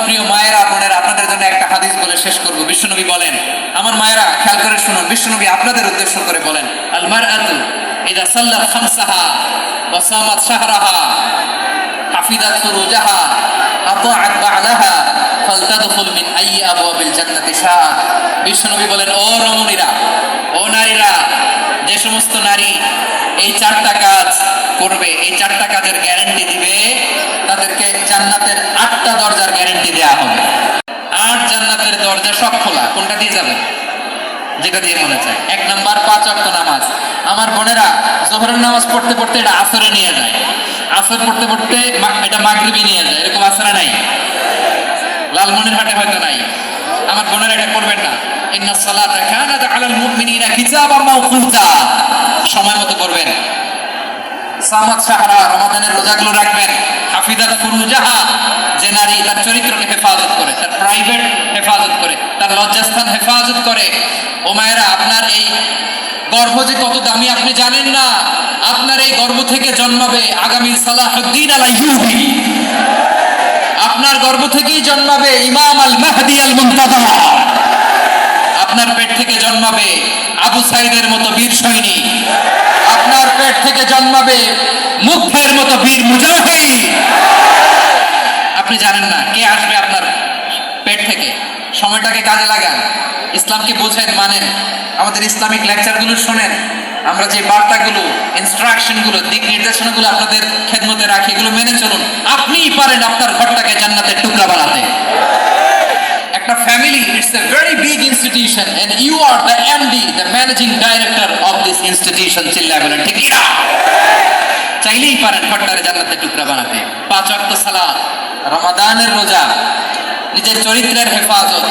প্রিয় মায়েরা বোনেরা, আপনাদের জন্য একটা হাদিস বলে শেষ করব। বিশ্বনবী বলেন, আমার মায়েরা খেয়াল করে শুনুন, বিশ্বনবী আপনাদের উদ্দেশ্য করে বলেন, আল মারআতু ইযা সাল্লাত খামসাহা ওয়া সামাত শাহরাহা হাফিজাত ফুরুজাহা আতাআত বা'লাহা ফালতাদখুল মিন আইয়ি আবওয়াবিল জান্নাতি শাআত। বিশ্বনবী বলেন, ও রমণীরা, ও নারীরা, যে সমস্ত নারী এই চারটা কাজ করবে, এই চারটা কাজের গ্যারান্টি দিবে, তাদেরকে জান্নাতের 8টা দরজার গ্যারান্টি দেয়া হবে। 8 জান্নাতের দরজা সব খোলা। কোনটা দিয়ে যাবেন? যেটা দিয়ে মনে চায়। 1 নাম্বার 5 ওয়াক্ত নামাজ। আমার বোনেরা যোহরের নামাজ পড়তে পড়তে এটা আসরে নিয়ে যায়, আসর পড়তে পড়তে এটা মাগরিবে নিয়ে যায়। এরকম আসরে নাই? লালমনিরহাটে হয়তো নাই। আমার বোনেরা এটা করবেন না। ইন্নাস সালাতা কানাত আলাল মুমিনিনা কিতাবাম মাওকুতা। সময় মতো করবেন। সামাত শাহরা, রমাদানের রোজাগুলো রাখবেন। হাফিজাত ফুরুজাহা, যে নারী তার চরিত্রকে হেফাজত করে, তার প্রাইভেট হেফাজত করে, তার লজ্জাস্থান হেফাজত করে। ও মায়েরা, আপনার এই গর্ভ যে কত দামি আপনি জানেন না। আপনার এই গর্ভ থেকে জন্মাবে আগামী সালাহুদ্দিন আল আইয়ুবী। আপনার গর্ভ থেকেই জন্মাবে ইমাম আল মাহদি আল মুনতাযা। আপনার পেট থেকে জন্মাবে আবু সাইদের মতো বীর সৈনিক। আপনার পেট থেকে জন্মাবে মুগ্ধের মতো বীর মুজাহিদ। আপনি জানেন না কে আসবে আপনার পেট থেকে। সময়টাকে কাজে লাগান, ইসলামকে বোঝেন, মানেন, আমাদের ইসলামিক লেকচারগুলো শোনেন। আমরা যে বার্তাগুলো, ইনস্ট্রাকশনগুলো, দিক নির্দেশনাগুলো আপনাদের খেদমতে রাখি, এগুলো মেনে চলুন। আপনিই পারেন আপনার ঘরটাকে জান্নাতের টুকরা বানাতে। একটা family, it's a very big institution and you are the MD, the managing director of this institution. চিল্লায় বলেন ঠিক কিনা? চাইলেই পারেন ঘরটারে জান্নাতের টুকরা বানাতে। 5 ওয়াক্ত সালাত, রমাদানের রোজা, নিজের চরিত্রের হেফাজত,